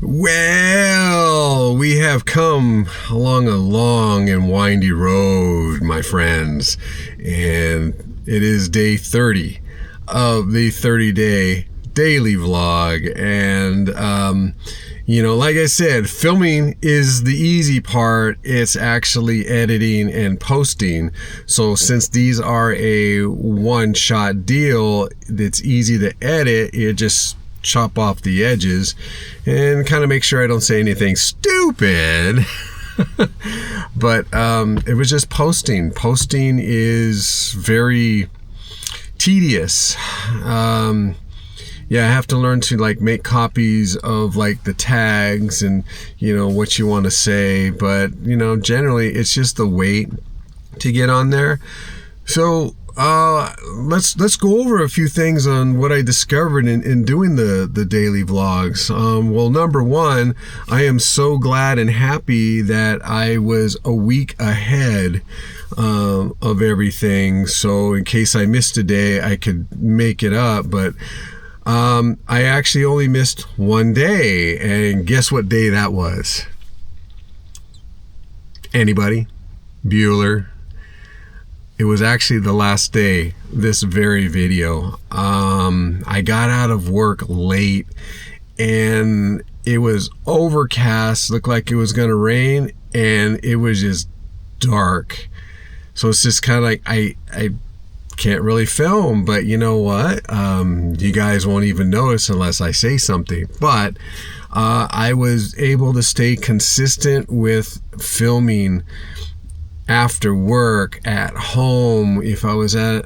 Well, we have come along a long and windy road, my friends, and it is day 30 of the 30-day daily vlog. And like I said, filming is the easy part. It's actually editing and posting. So since these are a one-shot deal, it's easy to edit. You just chop off the edges and kind of make sure I don't say anything stupid. But it was just posting. Posting is very tedious. I have to learn to make copies of the tags and what you want to say, but generally it's just the weight to get on there. So let's go over a few things on what I discovered in doing the daily vlogs. Well, number one, I am so glad and happy that I was a week ahead of everything, so in case I missed a day I could make it up. But I actually only missed one day, and guess what day that was? Anybody? Bueller? It was actually the last day, this very video. I got out of work late and it was overcast, looked like it was gonna rain, and it was just dark. So it's just kind of like I can't really film, but you know what? You guys won't even notice unless I say something. But I was able to stay consistent with filming after work, at home, if I was at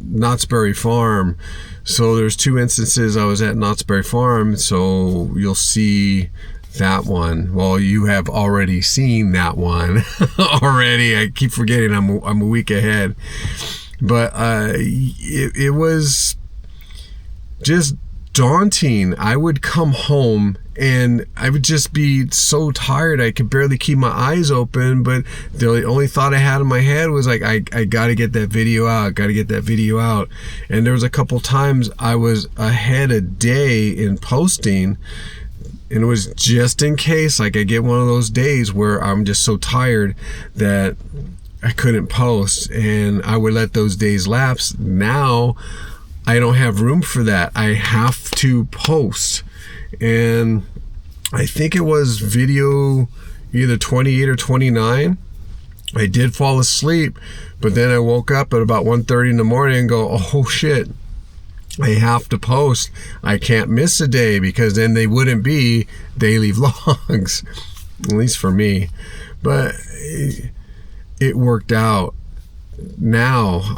Knott's Berry Farm. So there's two instances I was at Knott's Berry Farm, so you'll see that one. Well, you have already seen that one already. I keep forgetting I'm a week ahead. But it was just daunting. I would come home and I would just be so tired I could barely keep my eyes open, but the only thought I had in my head was I gotta get that video out, and there was a couple times I was ahead a day in posting, and it was just in case I get one of those days where I'm just so tired that I couldn't post, and I would let those days lapse. Now I don't have room for that. I have to post. And I think it was video either 28 or 29. I did fall asleep, but then I woke up at about 1:30 in the morning and go, oh shit, I have to post. I can't miss a day, because then they wouldn't be daily vlogs, at least for me. But it worked out. Now,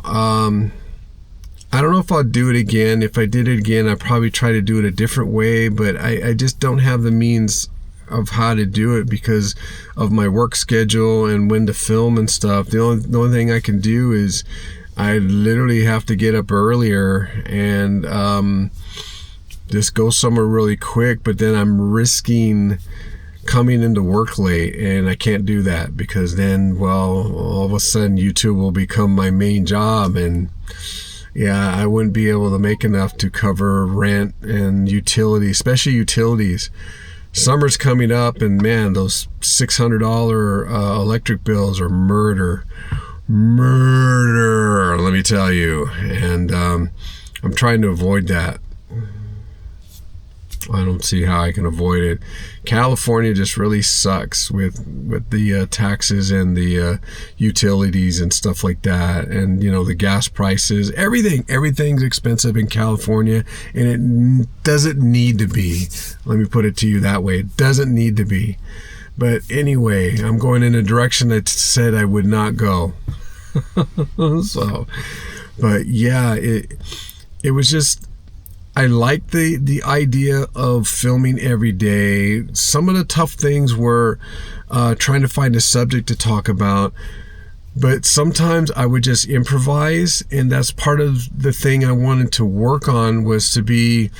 I don't know if I'll do it again. If I did it again, I'd probably try to do it a different way, but I just don't have the means of how to do it because of my work schedule and when to film and stuff. The only thing I can do is I literally have to get up earlier and just go somewhere really quick, but then I'm risking coming into work late, and I can't do that because then, well, all of a sudden YouTube will become my main job, and yeah, I wouldn't be able to make enough to cover rent and utilities, especially utilities. Summer's coming up, and man, those $600 electric bills are murder, let me tell you. And I'm trying to avoid that. I don't see how I can avoid it. California just really sucks with the taxes and the utilities and stuff like that, and the gas prices. Everything's expensive in California, and it doesn't need to be. Let me put it to you that way. It doesn't need to be. But anyway, I'm going in a direction that said I would not go. So, but yeah, it was just, I like the idea of filming every day. Some of the tough things were trying to find a subject to talk about, but sometimes I would just improvise, and that's part of the thing I wanted to work on, was to be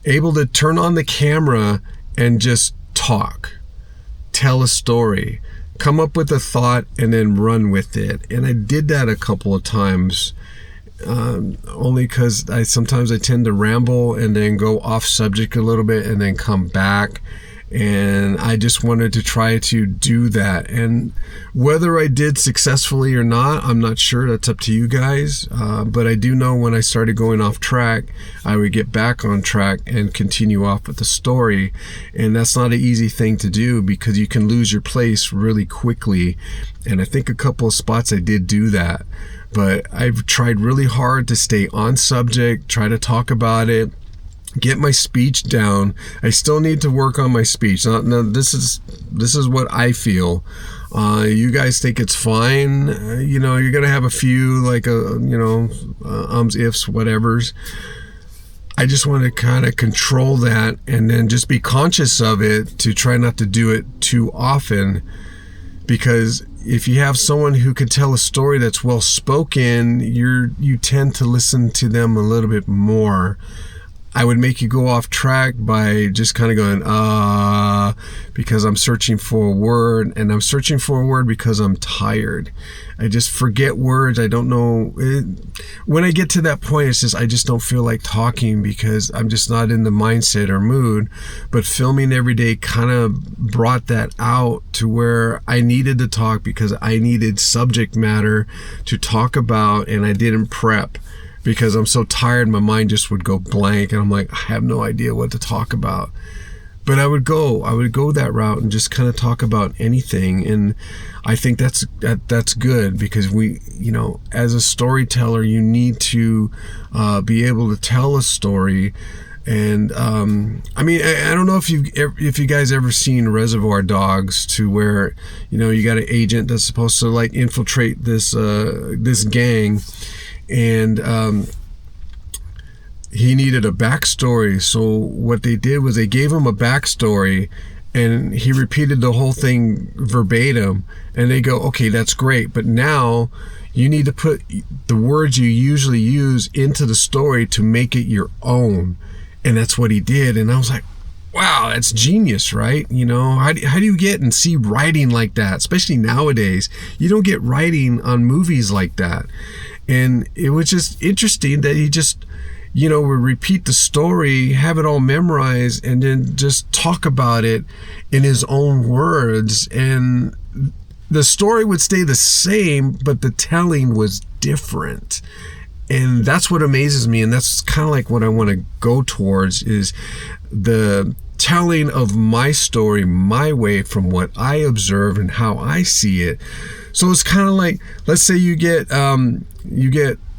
able to turn on the camera and just talk, tell a story, come up with a thought, and then run with it. And I did that a couple of times. Only because sometimes I tend to ramble and then go off subject a little bit and then come back, And I just wanted to try to do that. And whether I did successfully or not, I'm not sure. That's up to you guys. But I do know when I started going off track, I would get back on track and continue off with the story. And that's not an easy thing to do because you can lose your place really quickly. And I think a couple of spots I did do that. But I've tried really hard to stay on subject, try to talk about it, get my speech down. I still need to work on my speech. No, this is what I feel. You guys think it's fine. You're gonna have a few ifs, whatevers. I just want to kind of control that and then just be conscious of it to try not to do it too often. Because if you have someone who can tell a story that's well spoken, you tend to listen to them a little bit more. I would make you go off track by just kind of going, because I'm searching for a word, and I'm searching for a word because I'm tired. I just forget words. I don't know. When I get to that point, it's just, I just don't feel like talking because I'm just not in the mindset or mood. But filming every day kind of brought that out to where I needed to talk because I needed subject matter to talk about, and I didn't prep. Because I'm so tired, my mind just would go blank, and I'm like, I have no idea what to talk about. But I would go that route and just kind of talk about anything, and I think that's good because we, as a storyteller, you need to be able to tell a story. And I don't know if you guys ever seen Reservoir Dogs, to where you got an agent that's supposed to like infiltrate this gang. And he needed a backstory. So what they did was they gave him a backstory, and he repeated the whole thing verbatim. And they go, okay, that's great. But now you need to put the words you usually use into the story to make it your own. And that's what he did. And I was like, wow, that's genius, right? How do you get and see writing like that? Especially nowadays, you don't get writing on movies like that. And it was just interesting that he just, would repeat the story, have it all memorized, and then just talk about it in his own words. And the story would stay the same, but the telling was different. And that's what amazes me. And that's kind of like what I want to go towards, is the telling of my story my way from what I observe and how I see it. So it's kind of like, let's say you get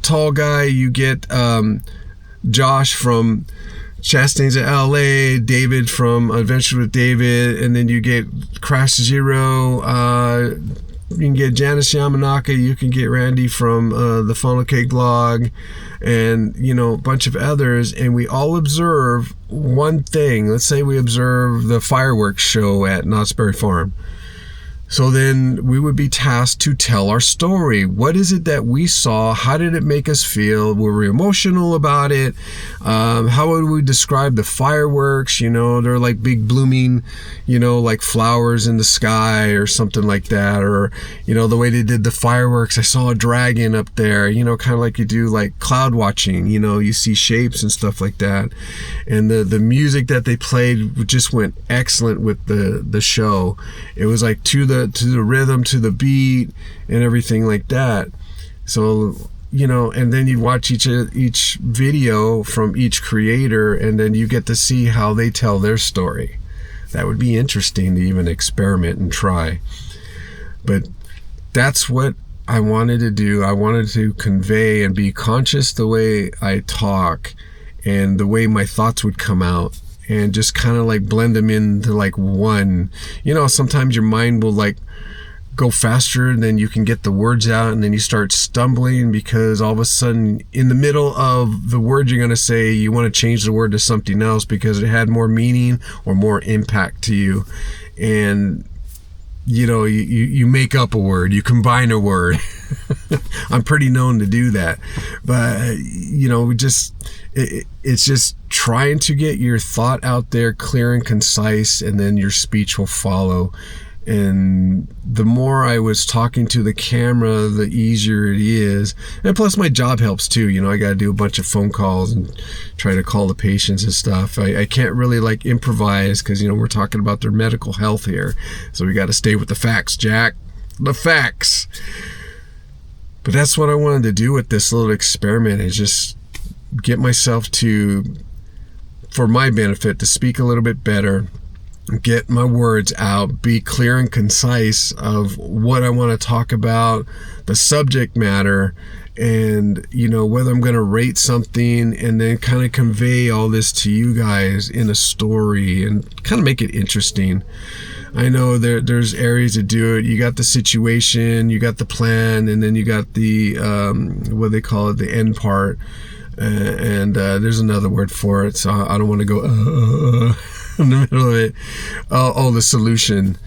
Tall Guy, you get Josh from Chastain's of LA, David from Adventure with David, and then you get Crash Zero. You can get Janice Yamanaka, you can get Randy from the Funnel Cake Log, and a bunch of others, and we all observe one thing. Let's say we observe the fireworks show at Knott's Berry Farm. So then we would be tasked to tell our story. What is it that we saw? How did it make us feel? Were we emotional about it? How would we describe the fireworks? They're like big blooming, like flowers in the sky or something like that. Or, the way they did the fireworks, I saw a dragon up there, kind of like you do like cloud watching, you see shapes and stuff like that. And the music that they played just went excellent with the show. It was like to the rhythm, to the beat, and everything like that. So and then you watch each video from each creator, and then you get to see how they tell their story. That would be interesting to even experiment and try. But that's what I wanted to do. I wanted to convey and be conscious the way I talk and the way my thoughts would come out, and just kind of like blend them into like one. Sometimes your mind will like go faster, and then you can get the words out, and then you start stumbling because all of a sudden in the middle of the word you're going to say, you want to change the word to something else because it had more meaning or more impact to you. And you make up a word, you combine a word. I'm pretty known to do that. But it's just trying to get your thought out there clear and concise, and then your speech will follow. And the more I was talking to the camera, the easier it is. And plus my job helps too. You know, I got to do a bunch of phone calls and try to call the patients and stuff. I can't really like improvise because, you know, we're talking about their medical health here. So we got to stay with the facts, Jack. The facts. But that's what I wanted to do with this little experiment, is just get myself to, for my benefit, to speak a little bit better, get my words out, be clear and concise of what I want to talk about, the subject matter, and, you know, whether I'm going to rate something, and then kind of convey all this to you guys in a story and kind of make it interesting. I know there's areas to do it. You got the situation, you got the plan, and then you got the, what they call it, the end part. And there's another word for it, so I don't want to go in the middle of it. The solution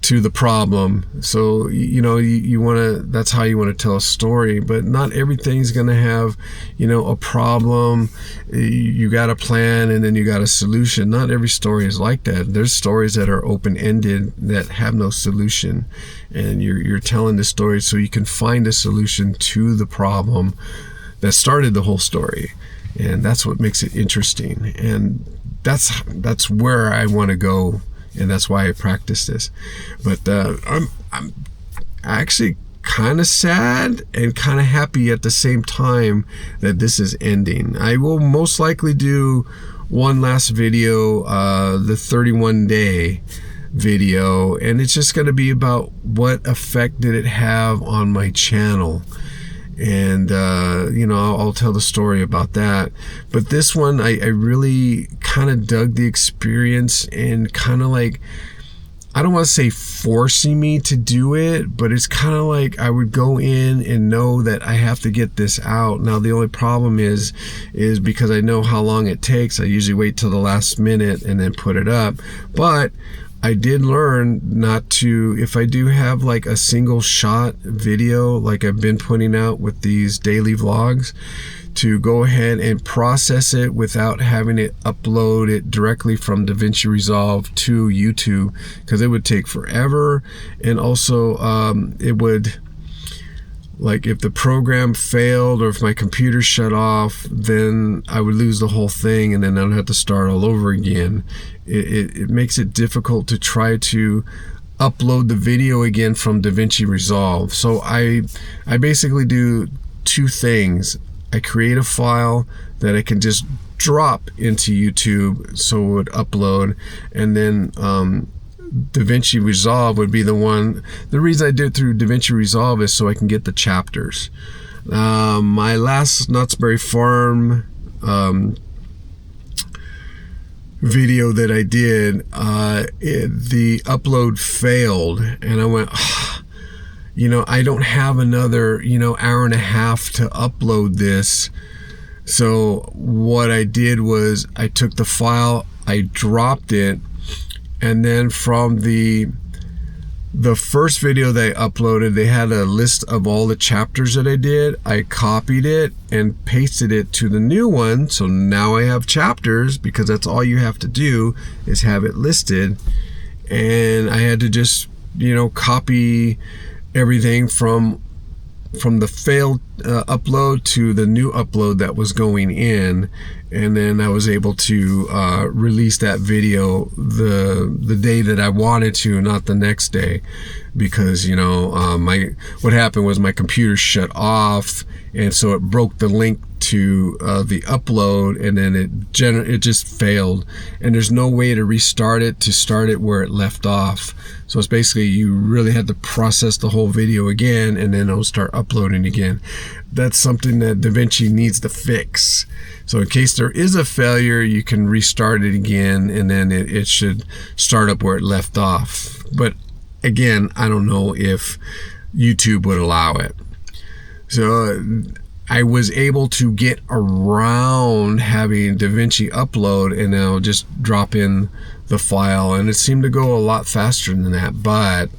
to the problem. So, you know, you want to, that's how you want to tell a story, but not everything's going to have, you know, a problem. You got a plan and then you got a solution. Not every story is like that. There's stories that are open-ended that have no solution, and you're telling the story so you can find a solution to the problem that started the whole story. And that's what makes it interesting. And that's where I want to go, and that's why I practice this. But I'm actually kind of sad and kind of happy at the same time that this is ending. I will most likely do one last video, the 31-day video, and it's just going to be about what effect did it have on my channel. And, you know, I'll tell the story about that. But this one, I really kind of dug the experience, and kind of like, I don't want to say forcing me to do it, but it's kind of like I would go in and know that I have to get this out. Now, the only problem is because I know how long it takes, I usually wait till the last minute and then put it up. But I did learn not to, if I do have like a single shot video like I've been putting out with these daily vlogs, to go ahead and process it without having it upload it directly from DaVinci Resolve to YouTube, because it would take forever. And also it would, like, if the program failed or if my computer shut off, then I would lose the whole thing, and then I'd have to start all over again. It makes it difficult to try to upload the video again from DaVinci Resolve. So I basically do two things. I create a file that I can just drop into YouTube so it would upload, and then DaVinci Resolve would be the one. The reason I did it through DaVinci Resolve is so I can get the chapters. My last Knott's Berry Farm video that I did, the upload failed, and I went, you know, I don't have another, you know, hour and a half to upload this. So what I did was I took the file, I dropped it, and then from the first video they uploaded, they had a list of all the chapters that I did. I copied it and pasted it to the new one. So now I have chapters, because that's all you have to do is have it listed. And I had to just, you know, copy everything from the failed upload to the new upload that was going in, and then I was able to release that video the day that I wanted to, not the next day, because, you know, what happened was my computer shut off, and so it broke the link to the upload, and then it just failed, and there's no way to restart it to start it where it left off. So it's basically, you really had to process the whole video again, and then it'll start uploading again. That's something that DaVinci needs to fix. So in case there is a failure, you can restart it again, and then it should start up where it left off. But again, I don't know if YouTube would allow it. So I was able to get around having DaVinci upload, and I'll just drop in the file, and it seemed to go a lot faster than that. But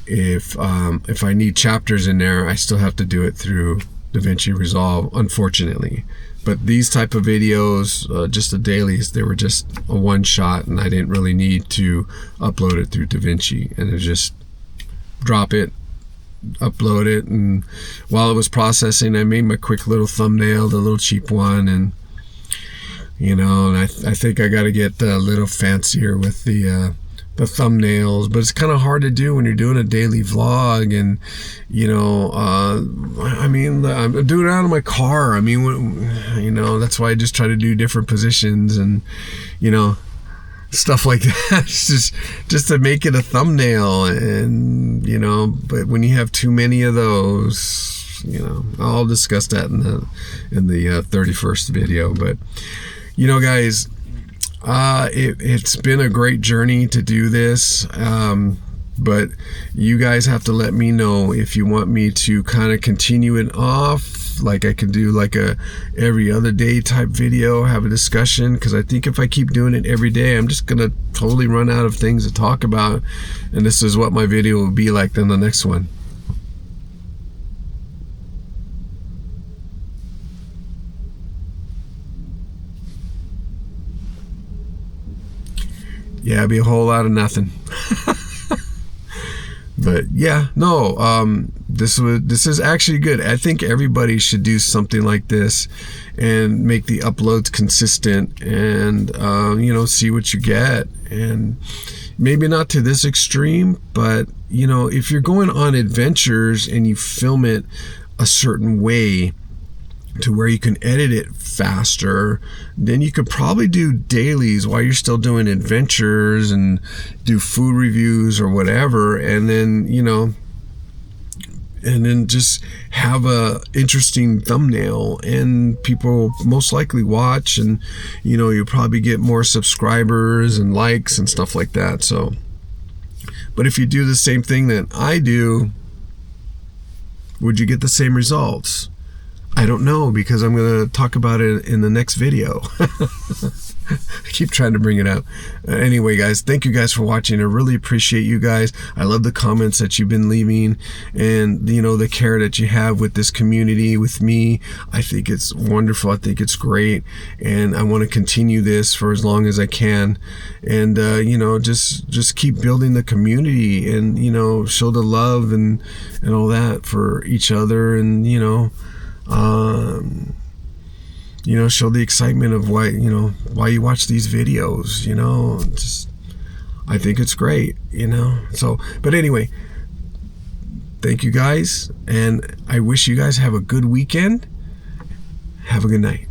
if I need chapters in there, I still have to do it through DaVinci Resolve, unfortunately. But these type of videos, just the dailies, they were just a one shot, and I didn't really need to upload it through DaVinci, and it just drop it, upload it. And while it was processing, I made my quick little thumbnail, the little cheap one, and and I think I got to get a little fancier with the thumbnails, but it's kind of hard to do when you're doing a daily vlog. And I'm doing it out of my car. I mean, that's why I just try to do different positions and stuff like that. It's just to make it a thumbnail. And but when you have too many of those, I'll discuss that in the 31st video. But guys, it's been a great journey to do this, but you guys have to let me know if you want me to kind of continue it off, like I could do like a every other day type video, have a discussion, because I think if I keep doing it every day, I'm just gonna totally run out of things to talk about, and this is what my video will be like then the next one. Yeah, it'd be a whole lot of nothing. But yeah, no, this is actually good. I think everybody should do something like this and make the uploads consistent, and see what you get. And maybe not to this extreme, but if you're going on adventures and you film it a certain way to where you can edit it faster, then you could probably do dailies while you're still doing adventures and do food reviews or whatever, and then just have a interesting thumbnail, and people most likely watch, and you'll probably get more subscribers and likes and stuff like that. So, but if you do the same thing that I do, would you get the same results? I don't know, because I'm going to talk about it in the next video. I keep trying to bring it up. Anyway, guys, thank you guys for watching. I really appreciate you guys. I love the comments that you've been leaving, and the care that you have with this community, with me. I think it's wonderful. I think it's great, and I want to continue this for as long as I can. And just keep building the community, and show the love and all that for each other, and show the excitement of why you watch these videos. I think it's great. So, but anyway, thank you guys, and I wish you guys have a good weekend. Have a good night.